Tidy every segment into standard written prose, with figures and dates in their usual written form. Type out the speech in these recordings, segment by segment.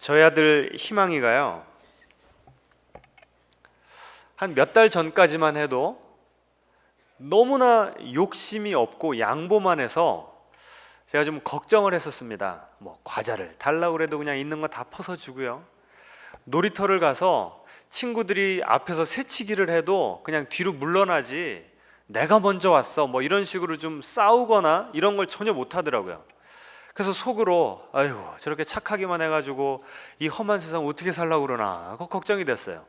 저희 아들 희망이가요, 한 몇 달 전까지만 해도 너무나 욕심이 없고 양보만 해서 제가 좀 걱정을 했었습니다. 뭐 과자를 달라고 그래도 그냥 있는 거 다 퍼서 주고요, 놀이터를 가서 친구들이 앞에서 새치기를 해도 그냥 뒤로 물러나지, 내가 먼저 왔어 뭐 이런 식으로 좀 싸우거나 이런 걸 전혀 못 하더라고요. 그래서 속으로 아유, 저렇게 착하기만 해가지고 이 험한 세상 어떻게 살려고 그러나 그 걱정이 됐어요.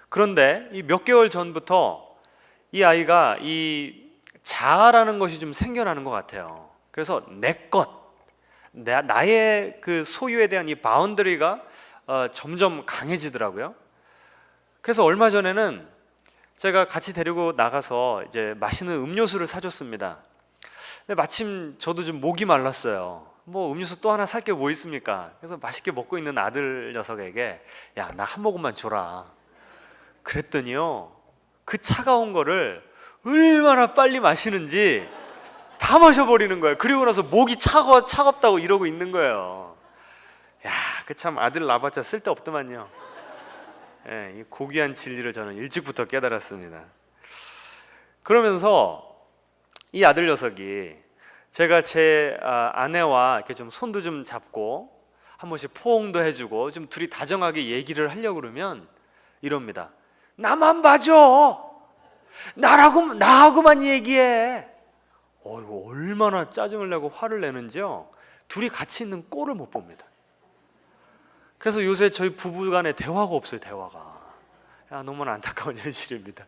그런데 이 몇 개월 전부터 이 아이가 이 자아라는 것이 좀 생겨나는 것 같아요. 그래서 내 것, 나의 그 소유에 대한 이 바운더리가 점점 강해지더라고요. 그래서 얼마 전에는 제가 같이 데리고 나가서 이제 맛있는 음료수를 사줬습니다. 근데 마침 저도 좀 목이 말랐어요. 뭐 음료수 또 하나 살 게 뭐 있습니까? 그래서 맛있게 먹고 있는 아들 녀석에게 야, 나 한 모금만 줘라 그랬더니요, 그 차가운 거를 얼마나 빨리 마시는지 다 마셔버리는 거예요. 그리고 나서 목이 차갑다고 이러고 있는 거예요. 야, 그 참 아들 낳아봤자 쓸데없더만요. 예, 이 고귀한 진리를 저는 일찍부터 깨달았습니다. 그러면서 이 아들 녀석이 제가 제 아내와 이렇게 좀 손도 좀 잡고 한 번씩 포옹도 해주고 좀 둘이 다정하게 얘기를 하려고 그러면 이럽니다. 나만 봐줘. 나하고만 얘기해. 이거 얼마나 짜증을 내고 화를 내는지요. 둘이 같이 있는 꼴을 못 봅니다. 그래서 요새 저희 부부간에 대화가 없어요. 대화가. 너무나 안타까운 현실입니다.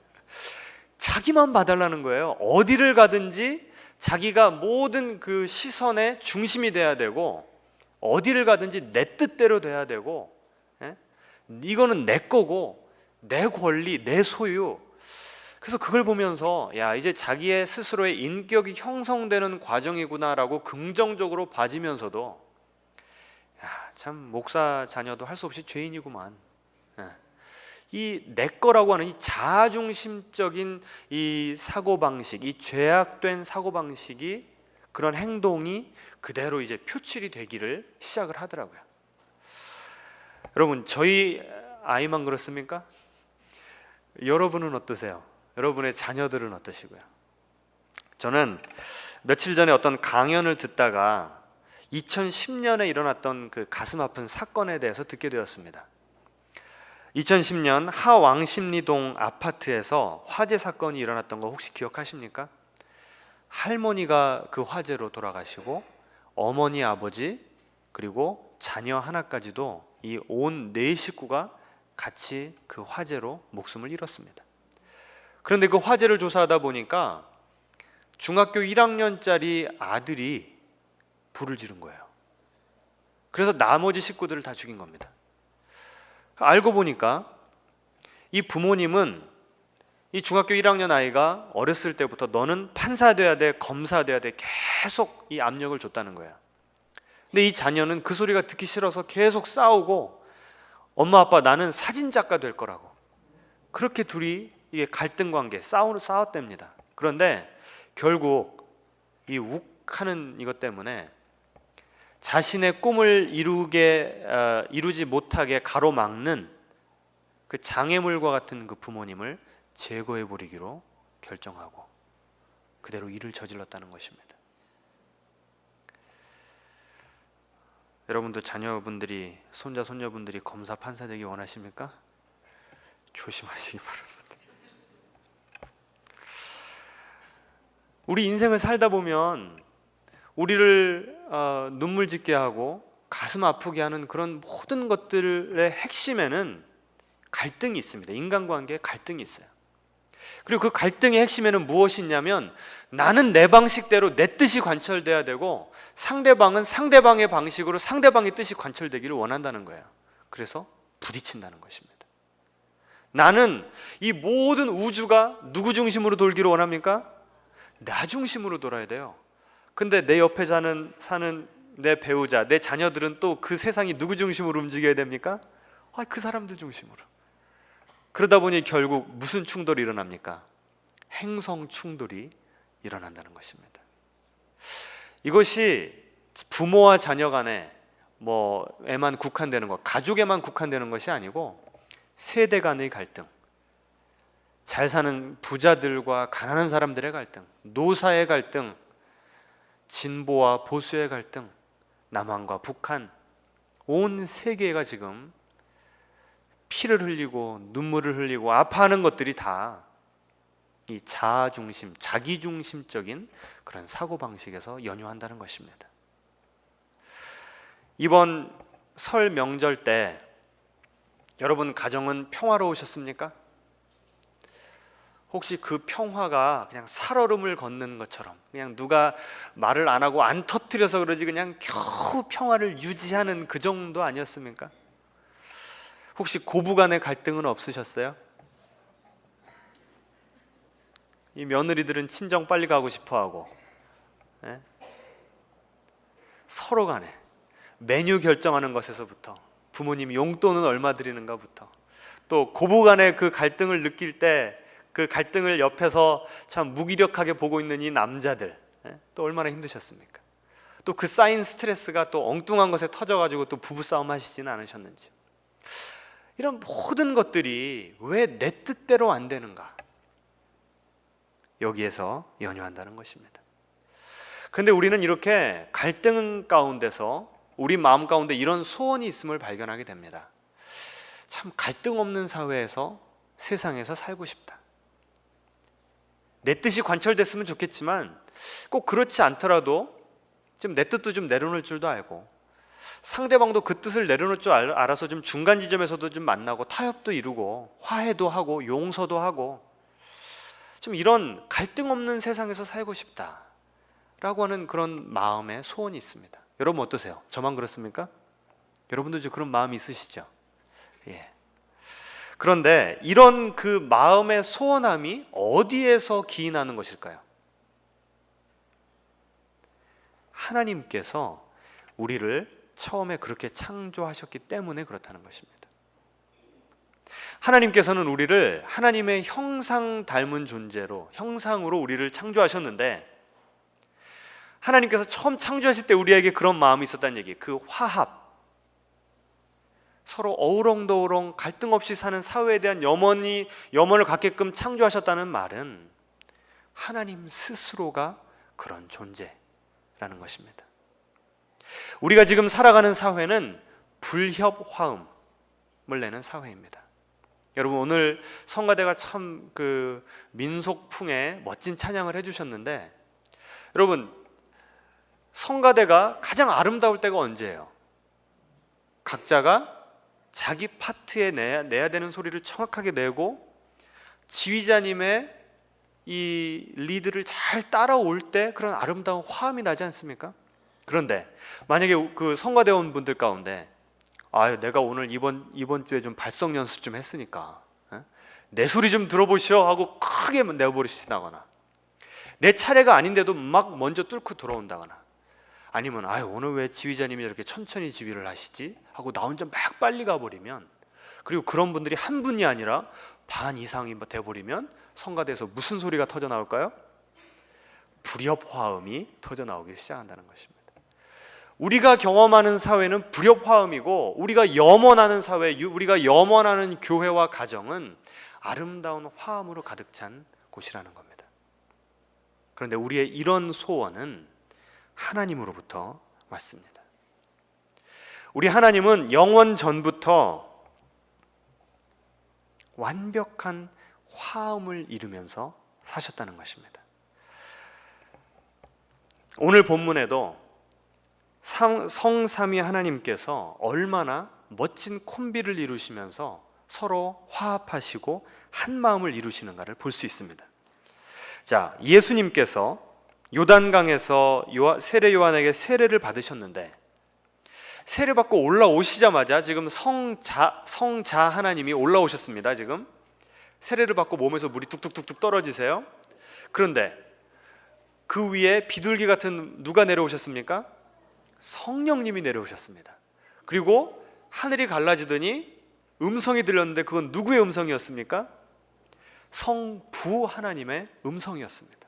자기만 봐달라는 거예요. 어디를 가든지 자기가 모든 그 시선의 중심이 돼야 되고, 어디를 가든지 내 뜻대로 돼야 되고, 이거는 내 거고 내 권리, 내 소유. 그래서 그걸 보면서 야, 이제 자기의 스스로의 인격이 형성되는 과정이구나라고 긍정적으로 봐지면서도 참 목사 자녀도 할 수 없이 죄인이구만. 이 내 거라고 하는 이 자아중심적인 이 사고방식, 이 죄악된 사고방식이, 그런 행동이 그대로 이제 표출이 되기를 시작을 하더라고요. 여러분, 저희 아이만 그렇습니까? 여러분은 어떠세요? 여러분의 자녀들은 어떠시고요? 저는 며칠 전에 어떤 강연을 듣다가 2010년에 일어났던 그 가슴 아픈 사건에 대해서 듣게 되었습니다. 2010년 하왕십리동 아파트에서 화재 사건이 일어났던 거 혹시 기억하십니까? 할머니가 그 화재로 돌아가시고 어머니, 아버지, 그리고 자녀 하나까지도 이 온 네 식구가 같이 그 화재로 목숨을 잃었습니다. 그런데 그 화재를 조사하다 보니까 중학교 1학년짜리 아들이 불을 지른 거예요. 그래서 나머지 식구들을 다 죽인 겁니다. 알고 보니까 이 부모님은 이 중학교 1학년 아이가 어렸을 때부터 너는 판사 돼야 돼, 검사 돼야 돼, 계속 이 압력을 줬다는 거예요. 근데 이 자녀는 그 소리가 듣기 싫어서 계속 싸우고, 엄마 아빠 나는 사진작가 될 거라고, 그렇게 둘이 이게 갈등 관계 싸웠답니다. 그런데 결국 이 욱하는 이것 때문에 자신의 꿈을 이루지 못하게 가로막는 그 장애물과 같은 그 부모님을 제거해 버리기로 결정하고 그대로 일을 저질렀다는 것입니다. 여러분도 자녀분들이, 손자 손녀분들이 검사 판사 되기 원하십니까? 조심하시기 바랍니다. 우리 인생을 살다 보면 우리를 눈물 짓게 하고 가슴 아프게 하는 그런 모든 것들의 핵심에는 갈등이 있습니다. 인간관계에 갈등이 있어요. 그리고 그 갈등의 핵심에는 무엇이 있냐면, 나는 내 방식대로 내 뜻이 관철돼야 되고 상대방은 상대방의 방식으로 상대방의 뜻이 관철되기를 원한다는 거예요. 그래서 부딪힌다는 것입니다. 나는 이 모든 우주가 누구 중심으로 돌기를 원합니까? 나 중심으로 돌아야 돼요. 근데 내 옆에 사는 내 배우자, 내 자녀들은 또 그 세상이 누구 중심으로 움직여야 됩니까? 그 사람들 중심으로. 그러다 보니 결국 무슨 충돌이 일어납니까? 행성 충돌이 일어난다는 것입니다. 이것이 부모와 자녀 간에 뭐에만 국한되는 것, 가족에만 국한되는 것이 아니고 세대 간의 갈등, 잘 사는 부자들과 가난한 사람들의 갈등, 노사의 갈등, 진보와 보수의 갈등, 남한과 북한, 온 세계가 지금 피를 흘리고 눈물을 흘리고 아파하는 것들이 다 이 자아중심, 자기중심적인 그런 사고방식에서 연유한다는 것입니다. 이번 설 명절 때 여러분 가정은 평화로우셨습니까? 혹시 그 평화가 그냥 살얼음을 걷는 것처럼 그냥 누가 말을 안 하고 안 터뜨려서 그러지 그냥 겨우 평화를 유지하는 그 정도 아니었습니까? 혹시 고부간의 갈등은 없으셨어요? 이 며느리들은 친정 빨리 가고 싶어하고, 예? 서로 간에 메뉴 결정하는 것에서부터 부모님 용돈은 얼마 드리는가부터 또 고부간의 그 갈등을 느낄 때 그 갈등을 옆에서 참 무기력하게 보고 있는 이 남자들, 예? 또 얼마나 힘드셨습니까? 또 그 쌓인 스트레스가 또 엉뚱한 것에 터져가지고 또 부부싸움 하시지는 않으셨는지. 이런 모든 것들이 왜 내 뜻대로 안 되는가? 여기에서 연유한다는 것입니다. 그런데 우리는 이렇게 갈등 가운데서 우리 마음 가운데 이런 소원이 있음을 발견하게 됩니다. 참 갈등 없는 사회에서, 세상에서 살고 싶다. 내 뜻이 관철됐으면 좋겠지만 꼭 그렇지 않더라도 좀 내 뜻도 좀 내려놓을 줄도 알고 상대방도 그 뜻을 내려놓을 줄 알아서 좀 중간 지점에서도 좀 만나고 타협도 이루고 화해도 하고 용서도 하고 좀 이런 갈등 없는 세상에서 살고 싶다라고 하는 그런 마음의 소원이 있습니다. 여러분 어떠세요? 저만 그렇습니까? 여러분도 이제 그런 마음이 있으시죠? 예. 그런데 이런 그 마음의 소원함이 어디에서 기인하는 것일까요? 하나님께서 우리를 처음에 그렇게 창조하셨기 때문에 그렇다는 것입니다. 하나님께서는 우리를 하나님의 형상 닮은 존재로, 형상으로 우리를 창조하셨는데 하나님께서 처음 창조하실 때 우리에게 그런 마음이 있었다는 얘기, 그 화합, 서로 어우렁더우렁 갈등 없이 사는 사회에 대한 염원을 갖게끔 창조하셨다는 말은 하나님 스스로가 그런 존재라는 것입니다. 우리가 지금 살아가는 사회는 불협화음을 내는 사회입니다. 여러분 오늘 성가대가 참 그 민속풍의 멋진 찬양을 해주셨는데 여러분 성가대가 가장 아름다울 때가 언제예요? 각자가 자기 파트에 내야 되는 소리를 정확하게 내고 지휘자님의 이 리드를 잘 따라올 때 그런 아름다운 화음이 나지 않습니까? 그런데 만약에 그 성가대원 분들 가운데 내가 오늘 이번 주에 좀 발성 연습 좀 했으니까 내 소리 좀 들어보시오 하고 크게 내버리시다거나 내 차례가 아닌데도 막 먼저 뚫고 들어온다거나 아니면 오늘 왜 지휘자님이 이렇게 천천히 지휘를 하시지? 하고 나 혼자 막 빨리 가버리면 그리고 그런 분들이 한 분이 아니라 반 이상이 돼버리면 성가대에서 무슨 소리가 터져 나올까요? 불협화음이 터져 나오기 시작한다는 것입니다. 우리가 경험하는 사회는 불협화음이고 우리가 염원하는 사회, 우리가 염원하는 교회와 가정은 아름다운 화음으로 가득 찬 곳이라는 겁니다. 그런데 우리의 이런 소원은 하나님으로부터 왔습니다. 우리 하나님은 영원 전부터 완벽한 화음을 이루면서 사셨다는 것입니다. 오늘 본문에도 성삼위 하나님께서 얼마나 멋진 콤비를 이루시면서 서로 화합하시고 한 마음을 이루시는가를 볼 수 있습니다. 자, 예수님께서 요단강에서 세례 요한에게 세례를 받으셨는데 세례받고 올라오시자마자 지금 성자 하나님이 올라오셨습니다. 지금 세례를 받고 몸에서 물이 뚝뚝뚝뚝 떨어지세요. 그런데 그 위에 비둘기 같은 누가 내려오셨습니까? 성령님이 내려오셨습니다. 그리고 하늘이 갈라지더니 음성이 들렸는데 그건 누구의 음성이었습니까? 성부 하나님의 음성이었습니다.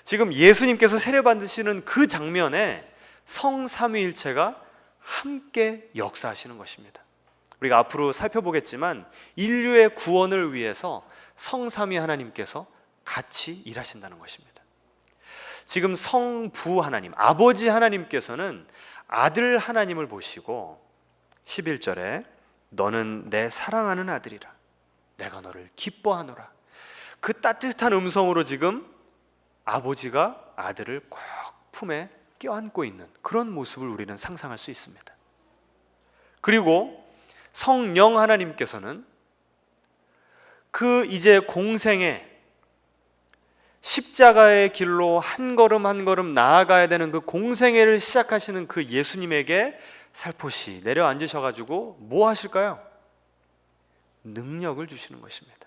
지금 예수님께서 세례받으시는 그 장면에 성삼위일체가 함께 역사하시는 것입니다. 우리가 앞으로 살펴보겠지만 인류의 구원을 위해서 성삼위 하나님께서 같이 일하신다는 것입니다. 지금 성부 하나님, 아버지 하나님께서는 아들 하나님을 보시고 11절에 너는 내 사랑하는 아들이라 내가 너를 기뻐하노라, 그 따뜻한 음성으로 지금 아버지가 아들을 꼭 품에 껴안고 있는 그런 모습을 우리는 상상할 수 있습니다. 그리고 성령 하나님께서는 그 이제 공생의 십자가의 길로 한 걸음 한 걸음 나아가야 되는 그 공생애를 시작하시는 그 예수님에게 살포시 내려앉으셔가지고 뭐 하실까요? 능력을 주시는 것입니다.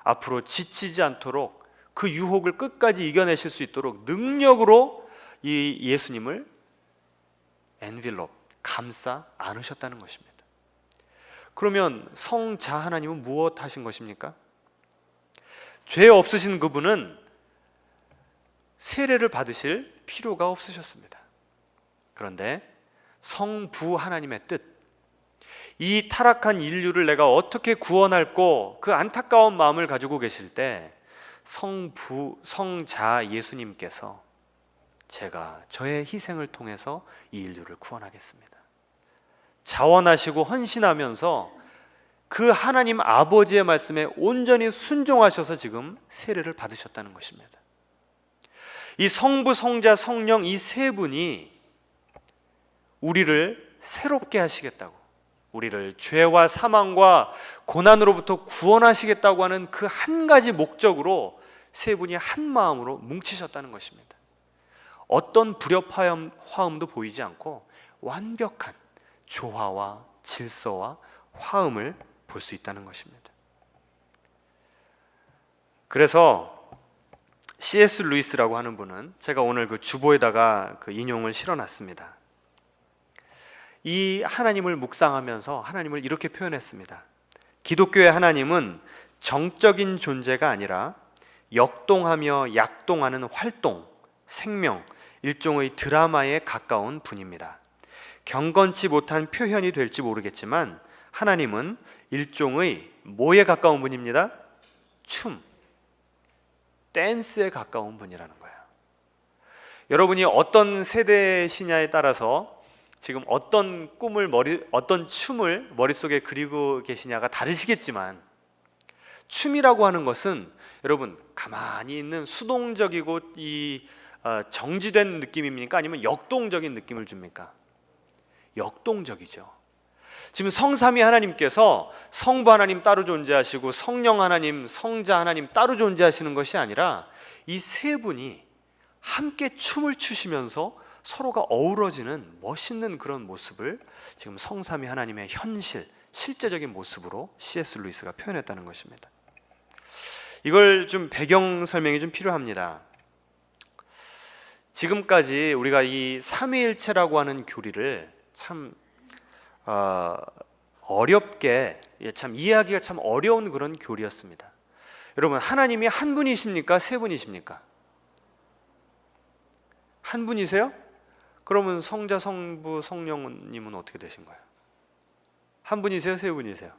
앞으로 지치지 않도록 그 유혹을 끝까지 이겨내실 수 있도록 능력으로 이 예수님을 엔빌롭, 감싸 안으셨다는 것입니다. 그러면 성자 하나님은 무엇 하신 것입니까? 죄 없으신 그분은 세례를 받으실 필요가 없으셨습니다. 그런데 성부 하나님의 뜻, 이 타락한 인류를 내가 어떻게 구원할꼬 그 안타까운 마음을 가지고 계실 때 성자 예수님께서 제가 저의 희생을 통해서 이 인류를 구원하겠습니다, 자원하시고 헌신하면서 그 하나님 아버지의 말씀에 온전히 순종하셔서 지금 세례를 받으셨다는 것입니다. 이 성부, 성자, 성령 이 세 분이 우리를 새롭게 하시겠다고, 우리를 죄와 사망과 고난으로부터 구원하시겠다고 하는 그 한 가지 목적으로 세 분이 한 마음으로 뭉치셨다는 것입니다. 어떤 불협화음도 보이지 않고 완벽한 조화와 질서와 화음을 볼 수 있다는 것입니다. 그래서 C.S. 루이스라고 하는 분은, 제가 오늘 그 주보에다가 그 인용을 실어놨습니다. 이 하나님을 묵상하면서 하나님을 이렇게 표현했습니다. 기독교의 하나님은 정적인 존재가 아니라 역동하며 약동하는 활동, 생명, 일종의 드라마에 가까운 분입니다. 경건치 못한 표현이 될지 모르겠지만 하나님은 일종의 뭐에 가까운 분입니다? 춤, 댄스에 가까운 분이라는 거예요. 여러분이 어떤 세대시냐에 따라서 지금 어떤 어떤 춤을 머릿속에 그리고 계시냐가 다르시겠지만, 춤이라고 하는 것은 여러분 가만히 있는 수동적이고 정지된 느낌입니까? 아니면 역동적인 느낌을 줍니까? 역동적이죠. 지금 성삼위 하나님께서 성부 하나님 따로 존재하시고 성령 하나님, 성자 하나님 따로 존재하시는 것이 아니라 이 세 분이 함께 춤을 추시면서 서로가 어우러지는 멋있는 그런 모습을 지금 성삼위 하나님의 실제적인 모습으로 C.S. 루이스가 표현했다는 것입니다. 이걸 좀 배경 설명이 좀 필요합니다. 지금까지 우리가 이 삼위일체라고 하는 교리를 참 어렵게, 참 이해하기가 참 어려운 그런 교리였습니다. 여러분, 하나님이 한 분이십니까? 세 분이십니까? 한 분이세요? 그러면 성자, 성부, 성령님은 어떻게 되신 거예요? 한 분이세요? 세 분이세요?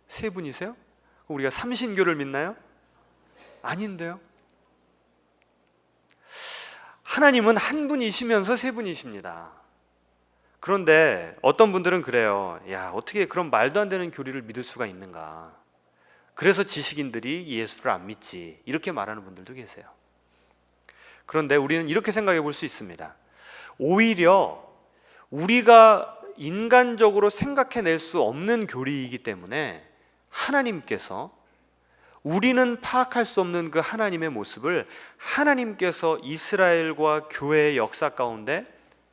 세 분이세요? 우리가 삼신교를 믿나요? 아닌데요. 하나님은 한 분이시면서 세 분이십니다. 그런데 어떤 분들은 그래요. 야, 어떻게 그런 말도 안 되는 교리를 믿을 수가 있는가? 그래서 지식인들이 예수를 안 믿지, 이렇게 말하는 분들도 계세요. 그런데 우리는 이렇게 생각해 볼 수 있습니다. 오히려 우리가 인간적으로 생각해낼 수 없는 교리이기 때문에 하나님께서, 우리는 파악할 수 없는 그 하나님의 모습을 하나님께서 이스라엘과 교회의 역사 가운데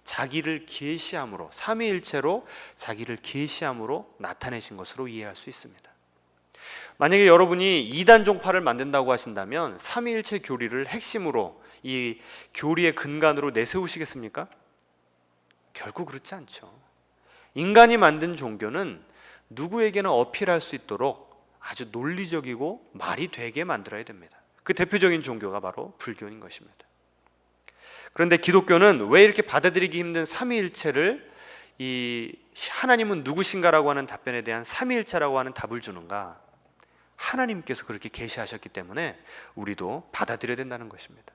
자기를 계시함으로, 삼위일체로 자기를 계시함으로 나타내신 것으로 이해할 수 있습니다. 만약에 여러분이 이단 종파를 만든다고 하신다면 삼위일체 교리를 핵심으로, 이 교리의 근간으로 내세우시겠습니까? 결국 그렇지 않죠. 인간이 만든 종교는 누구에게나 어필할 수 있도록 아주 논리적이고 말이 되게 만들어야 됩니다. 그 대표적인 종교가 바로 불교인 것입니다. 그런데 기독교는 왜 이렇게 받아들이기 힘든 삼위일체를 이 하나님은 누구신가라고 하는 답변에 대한 삼위일체라고 하는 답을 주는가? 하나님께서 그렇게 계시하셨기 때문에 우리도 받아들여야 된다는 것입니다.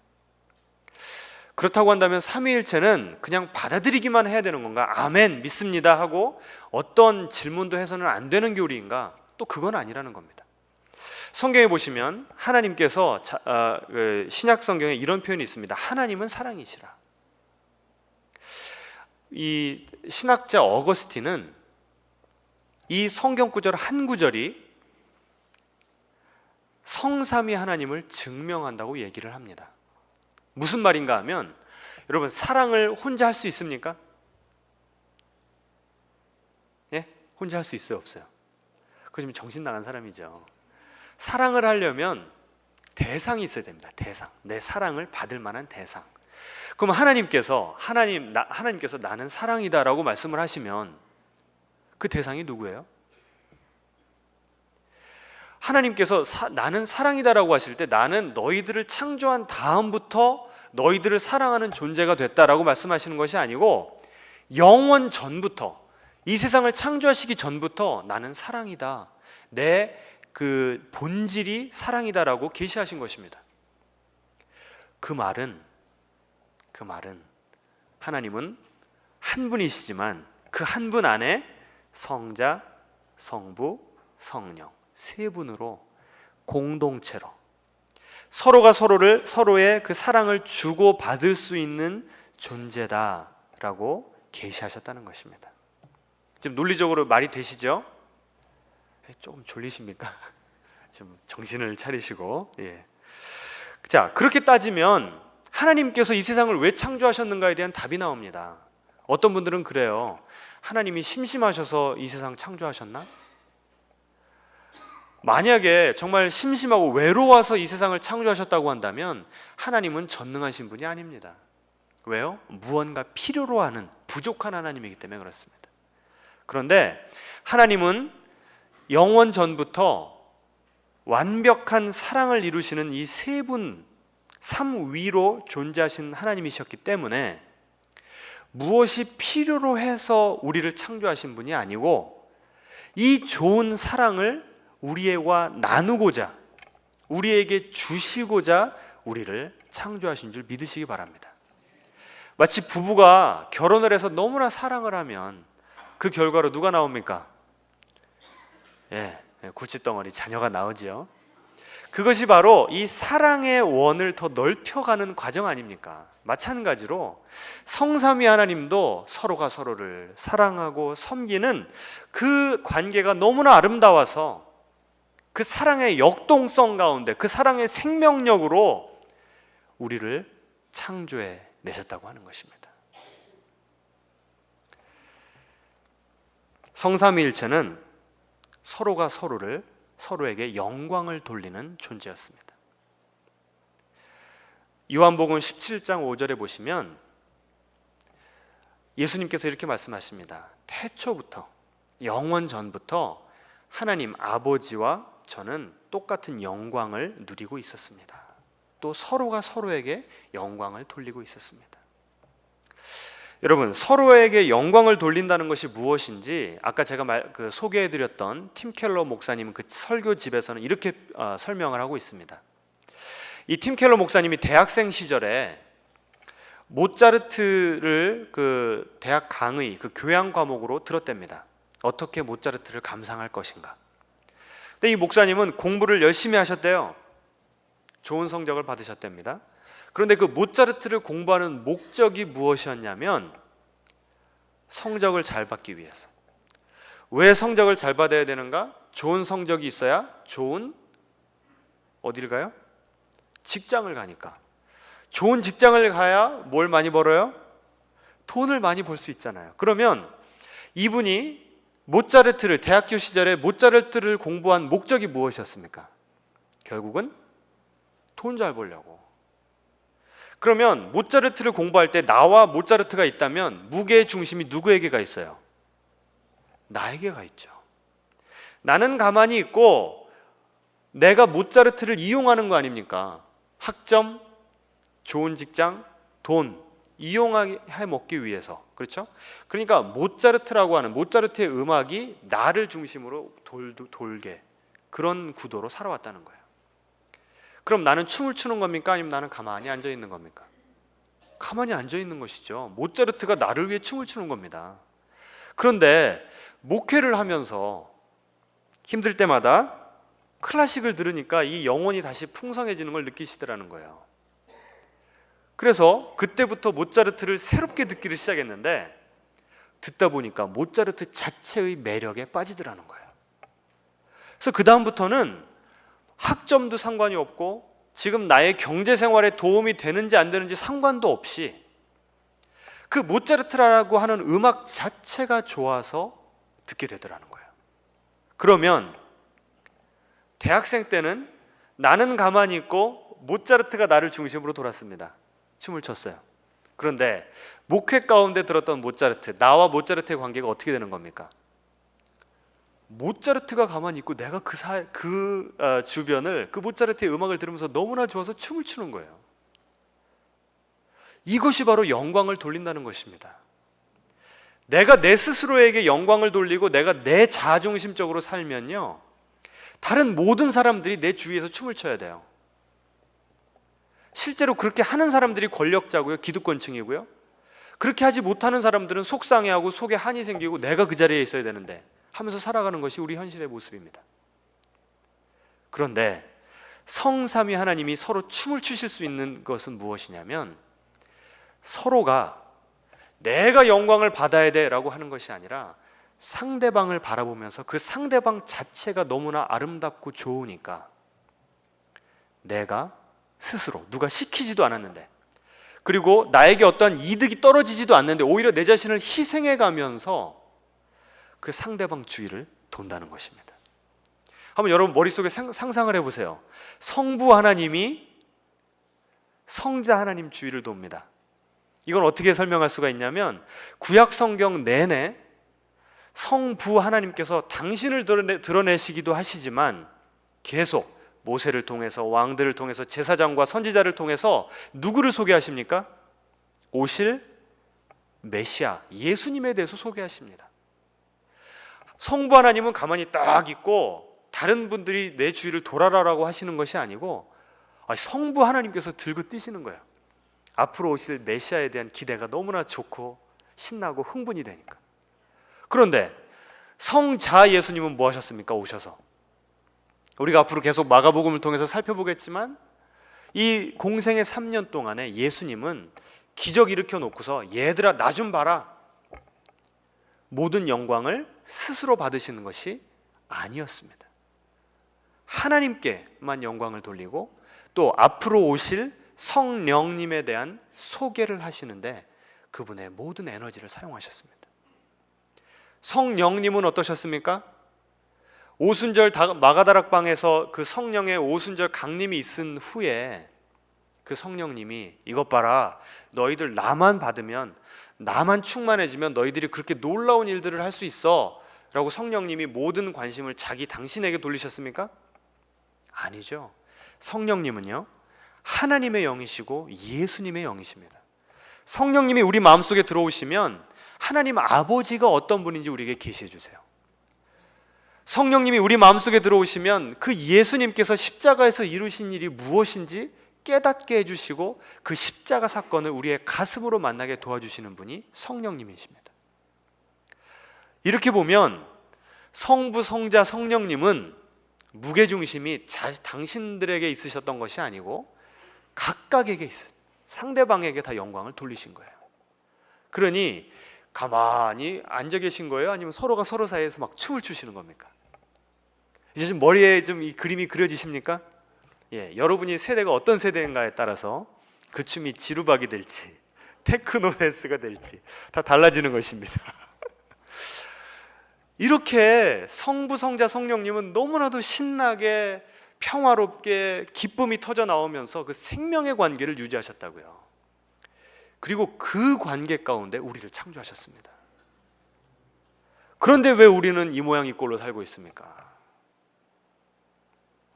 그렇다고 한다면 삼위일체는 그냥 받아들이기만 해야 되는 건가? 아멘, 믿습니다 하고 어떤 질문도 해서는 안 되는 교리인가? 또 그건 아니라는 겁니다. 성경에 보시면 하나님께서 신약 성경에 이런 표현이 있습니다. 하나님은 사랑이시라. 이 신학자 어거스틴은 이 성경 구절 한 구절이 성삼위 하나님을 증명한다고 얘기를 합니다. 무슨 말인가 하면, 여러분, 사랑을 혼자 할 수 있습니까? 예? 혼자 할 수 있어요, 없어요? 그거 지금 정신 나간 사람이죠. 사랑을 하려면 대상이 있어야 됩니다. 대상. 내 사랑을 받을 만한 대상. 그럼 하나님께서 나는 사랑이다라고 말씀을 하시면 그 대상이 누구예요? 하나님께서 나는 사랑이다라고 하실 때 나는 너희들을 창조한 다음부터 너희들을 사랑하는 존재가 됐다라고 말씀하시는 것이 아니고, 영원 전부터, 이 세상을 창조하시기 전부터 나는 사랑이다, 내 그 본질이 사랑이다라고 계시하신 것입니다. 그 말은 하나님은 한 분이시지만 그 한 분 안에 성자, 성부, 성령 세 분으로 공동체로 서로가 서로의 그 사랑을 주고 받을 수 있는 존재다라고 계시하셨다는 것입니다. 지금 논리적으로 말이 되시죠? 조금 졸리십니까? 좀 정신을 차리시고. 자, 그렇게 따지면 하나님께서 이 세상을 왜 창조하셨는가에 대한 답이 나옵니다. 어떤 분들은 그래요. 하나님이 심심하셔서 이 세상 창조하셨나? 만약에 정말 심심하고 외로워서 이 세상을 창조하셨다고 한다면 하나님은 전능하신 분이 아닙니다. 왜요? 무언가 필요로 하는 부족한 하나님이기 때문에 그렇습니다. 그런데 하나님은 영원 전부터 완벽한 사랑을 이루시는 이 세 분, 삼위로 존재하신 하나님이셨기 때문에 무엇이 필요로 해서 우리를 창조하신 분이 아니고, 이 좋은 사랑을 우리와 나누고자, 우리에게 주시고자 우리를 창조하신 줄 믿으시기 바랍니다. 마치 부부가 결혼을 해서 너무나 사랑을 하면 그 결과로 누가 나옵니까? 골칫덩어리, 자녀가 나오죠. 그것이 바로 이 사랑의 원을 더 넓혀가는 과정 아닙니까? 마찬가지로 성삼위 하나님도 서로가 서로를 사랑하고 섬기는 그 관계가 너무나 아름다워서 그 사랑의 역동성 가운데, 그 사랑의 생명력으로 우리를 창조해 내셨다고 하는 것입니다. 성삼위일체는 서로가 서로에게 영광을 돌리는 존재였습니다. 요한복음 17장 5절에 보시면 예수님께서 이렇게 말씀하십니다. 태초부터, 영원 전부터 하나님 아버지와 저는 똑같은 영광을 누리고 있었습니다. 또 서로가 서로에게 영광을 돌리고 있었습니다. 여러분, 서로에게 영광을 돌린다는 것이 무엇인지 아까 제가 소개해드렸던 팀 켈러 목사님 그 설교집에서는 이렇게 설명을 하고 있습니다. 이 팀 켈러 목사님이 대학생 시절에 모차르트를 그 대학 강의, 그 교양 과목으로 들었답니다. 어떻게 모차르트를 감상할 것인가. 근데 이 목사님은 공부를 열심히 하셨대요. 좋은 성적을 받으셨답니다. 그런데 그 모차르트를 공부하는 목적이 무엇이었냐면 성적을 잘 받기 위해서. 왜 성적을 잘 받아야 되는가? 좋은 성적이 있어야 좋은 어디를 가요? 직장을 가니까. 좋은 직장을 가야 뭘 많이 벌어요? 돈을 많이 벌 수 있잖아요. 그러면 이분이 대학교 시절에 모차르트를 공부한 목적이 무엇이었습니까? 결국은 돈 잘 벌려고. 그러면 모차르트를 공부할 때 나와 모차르트가 있다면 무게의 중심이 누구에게가 있어요? 나에게가 있죠. 나는 가만히 있고 내가 모차르트를 이용하는 거 아닙니까? 학점, 좋은 직장, 돈, 이용해 먹기 위해서. 그렇죠? 그러니까 모차르트라고 하는 모차르트의 음악이 나를 중심으로 돌게 그런 구도로 살아왔다는 거예요. 그럼 나는 춤을 추는 겁니까? 아니면 나는 가만히 앉아 있는 겁니까? 가만히 앉아 있는 것이죠. 모차르트가 나를 위해 춤을 추는 겁니다. 그런데 목회를 하면서 힘들 때마다 클래식을 들으니까 이 영혼이 다시 풍성해지는 걸 느끼시더라는 거예요. 그래서 그때부터 모차르트를 새롭게 듣기를 시작했는데 듣다 보니까 모차르트 자체의 매력에 빠지더라는 거예요. 그래서 그 다음부터는 학점도 상관이 없고 지금 나의 경제 생활에 도움이 되는지 안 되는지 상관도 없이 그 모차르트라고 하는 음악 자체가 좋아서 듣게 되더라는 거예요. 그러면 대학생 때는 나는 가만히 있고 모차르트가 나를 중심으로 돌았습니다. 춤을 췄어요. 그런데 목회 가운데 들었던 모차르트, 나와 모차르트의 관계가 어떻게 되는 겁니까? 모차르트가 가만히 있고 내가 주변을 그 모차르트의 음악을 들으면서 너무나 좋아서 춤을 추는 거예요. 이것이 바로 영광을 돌린다는 것입니다. 내가 내 스스로에게 영광을 돌리고 내가 내 자아중심적으로 살면요, 다른 모든 사람들이 내 주위에서 춤을 춰야 돼요. 실제로 그렇게 하는 사람들이 권력자고요, 기득권층이고요. 그렇게 하지 못하는 사람들은 속상해하고 속에 한이 생기고 내가 그 자리에 있어야 되는데 하면서 살아가는 것이 우리 현실의 모습입니다. 그런데 성삼위 하나님이 서로 춤을 추실 수 있는 것은 무엇이냐면 서로가 내가 영광을 받아야 돼라고 하는 것이 아니라 상대방을 바라보면서 그 상대방 자체가 너무나 아름답고 좋으니까 내가 스스로 누가 시키지도 않았는데 그리고 나에게 어떠한 이득이 떨어지지도 않는데 오히려 내 자신을 희생해 가면서 그 상대방 주위를 돈다는 것입니다. 한번 여러분 머릿속에 상상을 해보세요. 성부 하나님이 성자 하나님 주위를 돕니다. 이건 어떻게 설명할 수가 있냐면 구약 성경 내내 성부 하나님께서 당신을 드러내시기도 하시지만 계속 모세를 통해서 왕들을 통해서 제사장과 선지자를 통해서 누구를 소개하십니까? 오실 메시아 예수님에 대해서 소개하십니다. 성부 하나님은 가만히 딱 있고 다른 분들이 내 주위를 돌아라라고 하시는 것이 아니고 성부 하나님께서 들고 뛰시는 거예요. 앞으로 오실 메시아에 대한 기대가 너무나 좋고 신나고 흥분이 되니까. 그런데 성자 예수님은 뭐 하셨습니까? 오셔서 우리가 앞으로 계속 마가복음을 통해서 살펴보겠지만 이 공생의 3년 동안에 예수님은 기적 일으켜 놓고서 얘들아 나 좀 봐라, 모든 영광을 스스로 받으시는 것이 아니었습니다. 하나님께만 영광을 돌리고 또 앞으로 오실 성령님에 대한 소개를 하시는데 그분의 모든 에너지를 사용하셨습니다. 성령님은 어떠셨습니까? 오순절 마가다락방에서 그 성령의 오순절 강림이 있은 후에 그 성령님이 이것 봐라, 너희들 나만 받으면 나만 충만해지면 너희들이 그렇게 놀라운 일들을 할 수 있어 라고 성령님이 모든 관심을 당신에게 돌리셨습니까? 아니죠. 성령님은요 하나님의 영이시고 예수님의 영이십니다. 성령님이 우리 마음속에 들어오시면 하나님 아버지가 어떤 분인지 우리에게 계시해 주세요. 성령님이 우리 마음속에 들어오시면 그 예수님께서 십자가에서 이루신 일이 무엇인지 깨닫게 해주시고 그 십자가 사건을 우리의 가슴으로 만나게 도와주시는 분이 성령님이십니다. 이렇게 보면 성부, 성자, 성령님은 무게중심이 당신들에게 있으셨던 것이 아니고 각각에게 상대방에게 다 영광을 돌리신 거예요. 그러니 가만히 앉아 계신 거예요? 아니면 서로가 서로 사이에서 막 춤을 추시는 겁니까? 이제 좀 머리에 좀 이 그림이 그려지십니까? 예, 여러분이 세대가 어떤 세대인가에 따라서 그 춤이 지루박이 될지 테크노 댄스가 될지 다 달라지는 것입니다. 이렇게 성부, 성자, 성령님은 너무나도 신나게 평화롭게 기쁨이 터져 나오면서 그 생명의 관계를 유지하셨다고요. 그리고 그 관계 가운데 우리를 창조하셨습니다. 그런데 왜 우리는 이 모양 이 꼴로 살고 있습니까?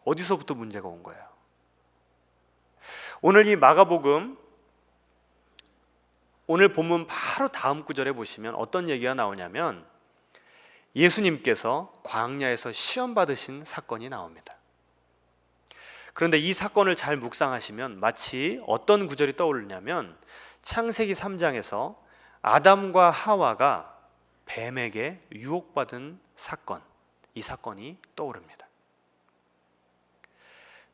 어디서부터 문제가 온 거예요? 오늘 이 마가복음 오늘 본문 바로 다음 구절에 보시면 어떤 얘기가 나오냐면 예수님께서 광야에서 시험 받으신 사건이 나옵니다. 그런데 이 사건을 잘 묵상하시면 마치 어떤 구절이 떠오르냐면 창세기 3장에서 아담과 하와가 뱀에게 유혹받은 사건, 이 사건이 떠오릅니다.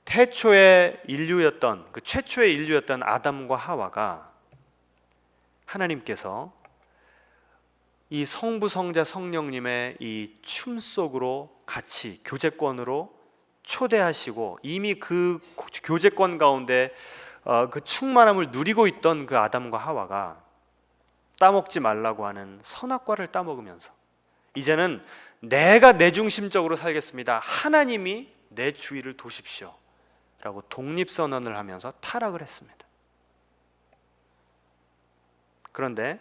최초의 인류였던 아담과 하와가 하나님께서 이 성부, 성자, 성령님의 이 춤 속으로 같이 교제권으로 초대하시고 이미 그 교제권 가운데 그 충만함을 누리고 있던 그 아담과 하와가 따먹지 말라고 하는 선악과를 따먹으면서 이제는 내가 내 중심적으로 살겠습니다, 하나님이 내 주위를 도십시오 라고 독립선언을 하면서 타락을 했습니다. 그런데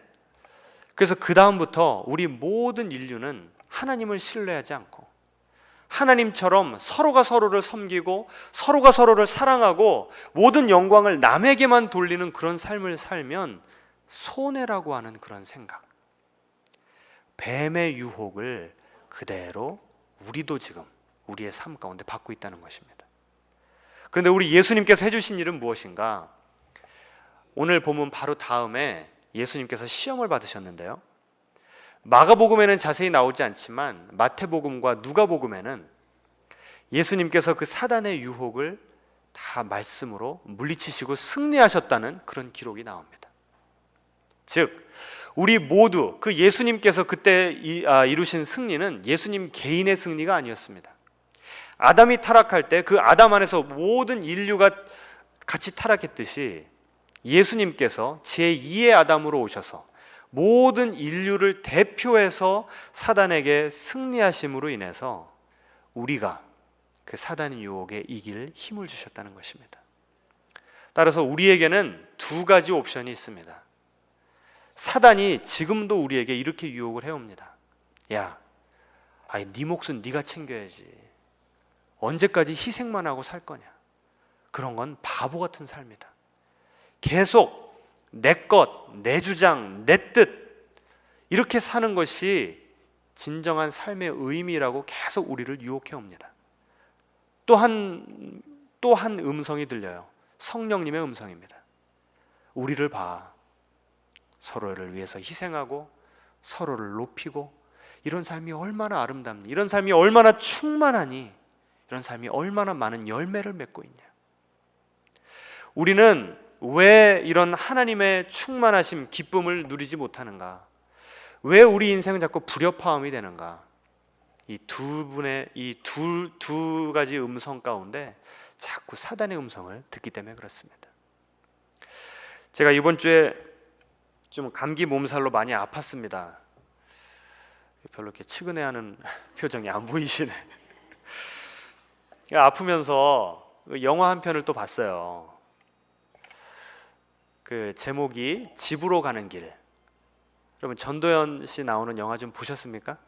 그래서 그 다음부터 우리 모든 인류는 하나님을 신뢰하지 않고 하나님처럼 서로가 서로를 섬기고 서로가 서로를 사랑하고 모든 영광을 남에게만 돌리는 그런 삶을 살면 손해라고 하는 그런 생각, 뱀의 유혹을 그대로 우리도 지금 우리의 삶 가운데 받고 있다는 것입니다. 그런데 우리 예수님께서 해주신 일은 무엇인가? 오늘 본문 바로 다음에 예수님께서 시험을 받으셨는데요, 마가복음에는 자세히 나오지 않지만 마태복음과 누가복음에는 예수님께서 그 사단의 유혹을 다 말씀으로 물리치시고 승리하셨다는 그런 기록이 나옵니다. 즉 우리 모두 그 예수님께서 그때 이루신 승리는 예수님 개인의 승리가 아니었습니다. 아담이 타락할 때 그 아담 안에서 모든 인류가 같이 타락했듯이 예수님께서 제2의 아담으로 오셔서 모든 인류를 대표해서 사단에게 승리하심으로 인해서 우리가 그 사단의 유혹에 이길 힘을 주셨다는 것입니다. 따라서 우리에게는 두 가지 옵션이 있습니다. 사단이 지금도 우리에게 이렇게 유혹을 해옵니다. 야, 네 몫은 네가 챙겨야지. 언제까지 희생만 하고 살 거냐? 그런 건 바보 같은 삶이다. 계속 내 것, 내 주장, 내 뜻 이렇게 사는 것이 진정한 삶의 의미라고 계속 우리를 유혹해 옵니다. 또 한 음성이 들려요. 성령님의 음성입니다. 우리를 봐. 서로를 위해서 희생하고 서로를 높이고 이런 삶이 얼마나 아름답니? 이런 삶이 얼마나 충만하니? 이런 삶이 얼마나 많은 열매를 맺고 있냐? 우리는 왜 이런 하나님의 충만하심, 기쁨을 누리지 못하는가? 왜 우리 인생은 자꾸 불협화음이 되는가? 이 두 가지 음성 가운데 자꾸 사단의 음성을 듣기 때문에 그렇습니다. 제가 이번 주에 좀 감기 몸살로 많이 아팠습니다. 별로 이렇게 측은해하는 표정이 안 보이시네. 아프면서 영화 한 편을 또 봤어요. 그 제목이 집으로 가는 길. 여러분 전도연 씨 나오는 영화 좀 보셨습니까?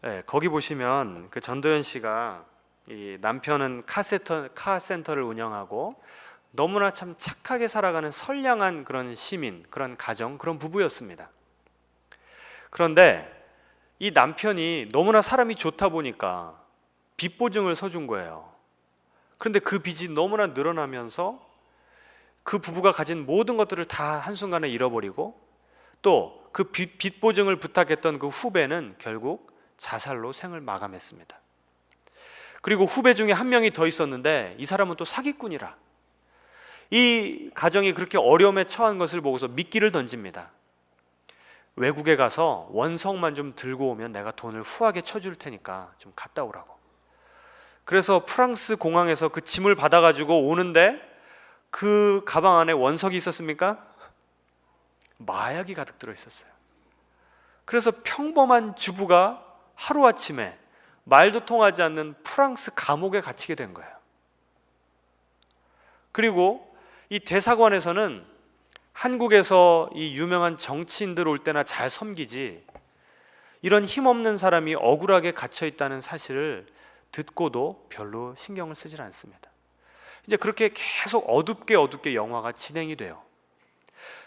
네, 거기 보시면 그 전도연 씨가 이 남편은 카센터를 운영하고 너무나 참 착하게 살아가는 선량한 그런 시민, 그런 가정, 그런 부부였습니다. 그런데 이 남편이 너무나 사람이 좋다 보니까 빚 보증을 서준 거예요. 그런데 그 빚이 너무나 늘어나면서 그 부부가 가진 모든 것들을 다 한순간에 잃어버리고 또 그 빚 보증을 부탁했던 그 후배는 결국 자살로 생을 마감했습니다. 그리고 후배 중에 한 명이 더 있었는데 이 사람은 또 사기꾼이라 이 가정이 그렇게 어려움에 처한 것을 보고서 미끼를 던집니다. 외국에 가서 원석만 좀 들고 오면 내가 돈을 후하게 쳐줄 테니까 좀 갔다 오라고. 그래서 프랑스 공항에서 그 짐을 받아가지고 오는데 그 가방 안에 원석이 있었습니까? 마약이 가득 들어있었어요. 그래서 평범한 주부가 하루아침에 말도 통하지 않는 프랑스 감옥에 갇히게 된 거예요. 그리고 이 대사관에서는 한국에서 이 유명한 정치인들 올 때나 잘 섬기지 이런 힘없는 사람이 억울하게 갇혀 있다는 사실을 듣고도 별로 신경을 쓰질 않습니다. 이제 그렇게 계속 어둡게 영화가 진행이 돼요.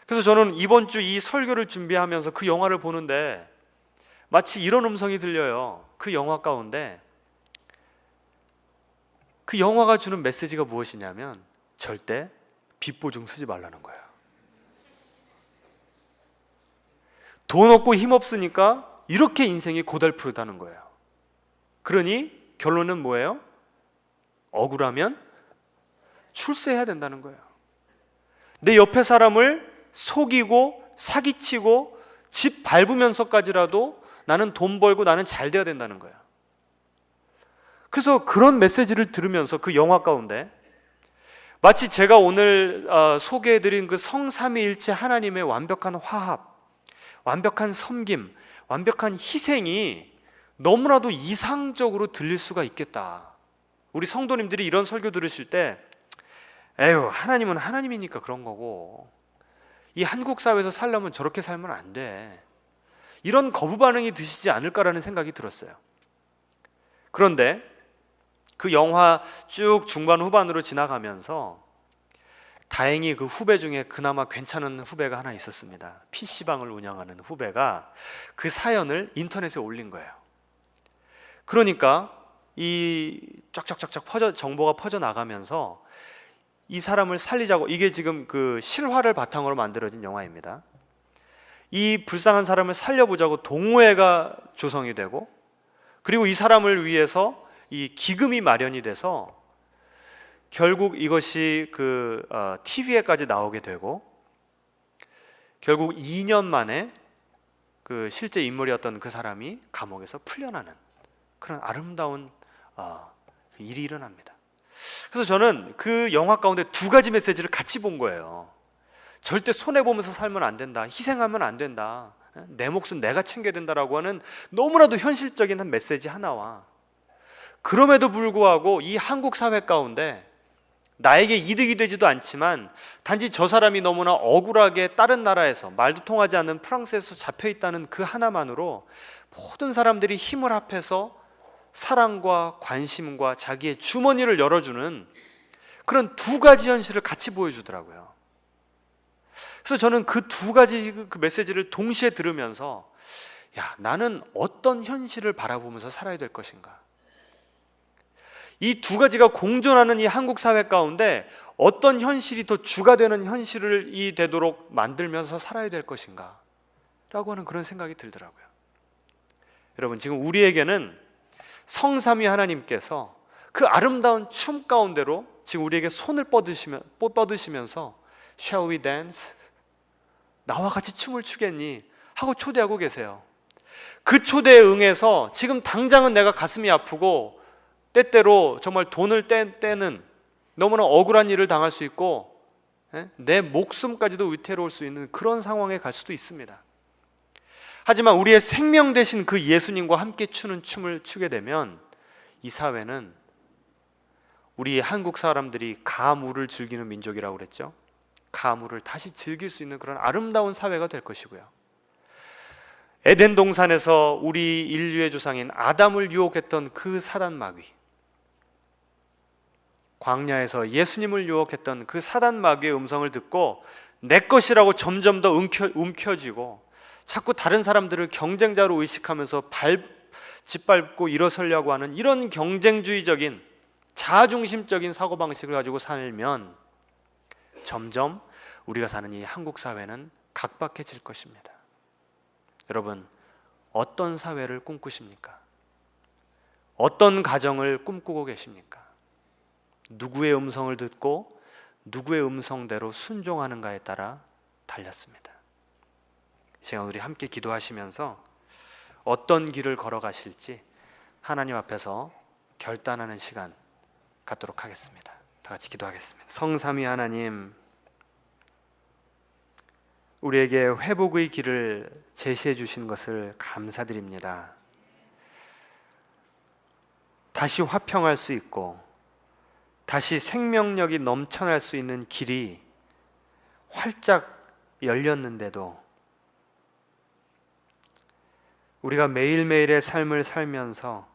그래서 저는 이번 주 이 설교를 준비하면서 그 영화를 보는데 마치 이런 음성이 들려요. 그 영화 가운데 그 영화가 주는 메시지가 무엇이냐면 절대 빚보증 쓰지 말라는 거예요. 돈 없고 힘 없으니까 이렇게 인생이 고달프다는 거예요. 그러니 결론은 뭐예요? 억울하면 출세해야 된다는 거예요. 내 옆에 사람을 속이고 사기치고 집 밟으면서까지라도 나는 돈 벌고 나는 잘 돼야 된다는 거예요. 그래서 그런 메시지를 들으면서 그 영화 가운데 마치 제가 오늘 소개해드린 그 성삼위일체 하나님의 완벽한 화합, 완벽한 섬김, 완벽한 희생이 너무나도 이상적으로 들릴 수가 있겠다. 우리 성도님들이 이런 설교 들으실 때 에휴, 하나님은 하나님이니까 그런 거고 이 한국 사회에서 살려면 저렇게 살면 안 돼, 이런 거부 반응이 드시지 않을까라는 생각이 들었어요. 그런데 그 영화 쭉 중반 후반으로 지나가면서 다행히 그 후배 중에 그나마 괜찮은 후배가 하나 있었습니다. PC방을 운영하는 후배가 그 사연을 인터넷에 올린 거예요. 그러니까 이 쫙쫙쫙쫙 정보가 퍼져 나가면서 이 사람을 살리자고, 이게 지금 그 실화를 바탕으로 만들어진 영화입니다. 이 불쌍한 사람을 살려보자고 동호회가 조성이 되고, 그리고 이 사람을 위해서 이 기금이 마련이 돼서 결국 이것이 그 TV에까지 나오게 되고, 결국 2년 만에 그 실제 인물이었던 그 사람이 감옥에서 풀려나는 그런 아름다운 일이 일어납니다. 그래서 저는 그 영화 가운데 두 가지 메시지를 같이 본 거예요. 절대 손해보면서 살면 안 된다, 희생하면 안 된다, 내 몫은 내가 챙겨야 된다라고 하는 너무나도 현실적인 한 메시지 하나와, 그럼에도 불구하고 이 한국 사회 가운데 나에게 이득이 되지도 않지만 단지 저 사람이 너무나 억울하게 다른 나라에서 말도 통하지 않는 프랑스에서 잡혀있다는 그 하나만으로 모든 사람들이 힘을 합해서 사랑과 관심과 자기의 주머니를 열어주는 그런 두 가지 현실을 같이 보여주더라고요. 그래서 저는 그 두 가지 그 메시지를 동시에 들으면서 야, 나는 어떤 현실을 바라보면서 살아야 될 것인가, 이 두 가지가 공존하는 이 한국 사회 가운데 어떤 현실이 더 주가 되는 현실을 되도록 만들면서 살아야 될 것인가 라고 하는 그런 생각이 들더라고요. 여러분, 지금 우리에게는 성삼위 하나님께서 그 아름다운 춤 가운데로 지금 우리에게 손을 뻗으시면서 Shall we dance? 나와 같이 춤을 추겠니? 하고 초대하고 계세요. 그 초대에 응해서 지금 당장은 내가 가슴이 아프고 때때로 정말 돈을 떼는 너무나 억울한 일을 당할 수 있고 내 목숨까지도 위태로울 수 있는 그런 상황에 갈 수도 있습니다. 하지만 우리의 생명 되신 그 예수님과 함께 추는 춤을 추게 되면 이 사회는, 우리 한국 사람들이 가물을 즐기는 민족이라고 그랬죠. 가물을 다시 즐길 수 있는 그런 아름다운 사회가 될 것이고요. 에덴 동산에서 우리 인류의 조상인 아담을 유혹했던 그 사단 마귀, 광야에서 예수님을 유혹했던 그 사단 마귀의 음성을 듣고 내 것이라고 점점 더 움켜쥐고 자꾸 다른 사람들을 경쟁자로 의식하면서 짓밟고 일어서려고 하는 이런 경쟁주의적인 자아중심적인 사고방식을 가지고 살면 점점 우리가 사는 이 한국 사회는 각박해질 것입니다. 여러분, 어떤 사회를 꿈꾸십니까? 어떤 가정을 꿈꾸고 계십니까? 누구의 음성을 듣고 누구의 음성대로 순종하는가에 따라 달렸습니다. 이 시간 우리 함께 기도하시면서 어떤 길을 걸어가실지 하나님 앞에서 결단하는 시간 갖도록 하겠습니다. 다 같이 기도하겠습니다. 성삼위 하나님, 우리에게 회복의 길을 제시해 주신 것을 감사드립니다. 다시 화평할 수 있고 다시 생명력이 넘쳐날 수 있는 길이 활짝 열렸는데도 우리가 매일매일의 삶을 살면서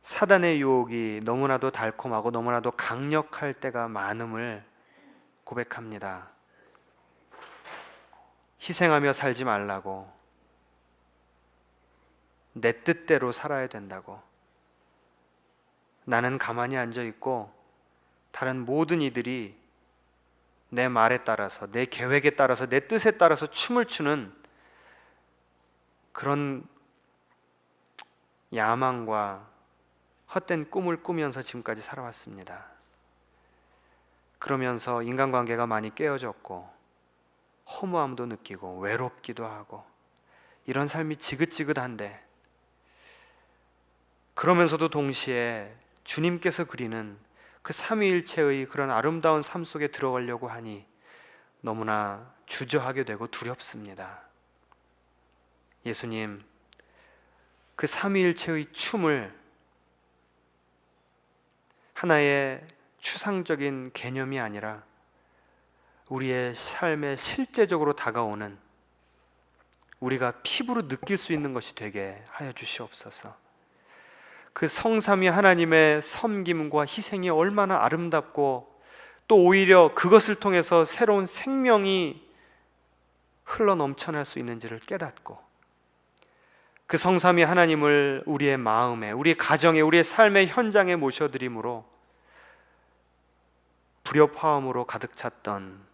사단의 유혹이 너무나도 달콤하고 너무나도 강력할 때가 많음을 고백합니다. 희생하며 살지 말라고, 내 뜻대로 살아야 된다고, 나는 가만히 앉아 있고 다른 모든 이들이 내 말에 따라서, 내 계획에 따라서, 내 뜻에 따라서 춤을 추는 그런 야망과 헛된 꿈을 꾸면서 지금까지 살아왔습니다. 그러면서 인간관계가 많이 깨어졌고 허무함도 느끼고 외롭기도 하고 이런 삶이 지긋지긋한데, 그러면서도 동시에 주님께서 그리는 그 삼위일체의 그런 아름다운 삶 속에 들어가려고 하니 너무나 주저하게 되고 두렵습니다. 예수님, 그 삼위일체의 춤을 하나의 추상적인 개념이 아니라 우리의 삶에 실제적으로 다가오는, 우리가 피부로 느낄 수 있는 것이 되게 하여 주시옵소서. 그 성삼위 하나님의 섬김과 희생이 얼마나 아름답고, 또 오히려 그것을 통해서 새로운 생명이 흘러 넘쳐날 수 있는지를 깨닫고, 그 성삼위 하나님을 우리의 마음에, 우리의 가정에, 우리의 삶의 현장에 모셔드림으로 불협화음으로 가득 찼던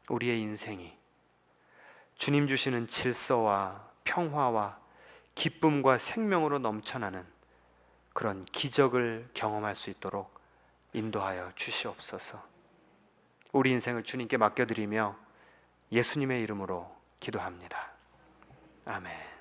우리의 인생이 주님 주시는 질서와 평화와 기쁨과 생명으로 넘쳐나는 그런 기적을 경험할 수 있도록 인도하여 주시옵소서. 우리 인생을 주님께 맡겨드리며 예수님의 이름으로 기도합니다. 아멘.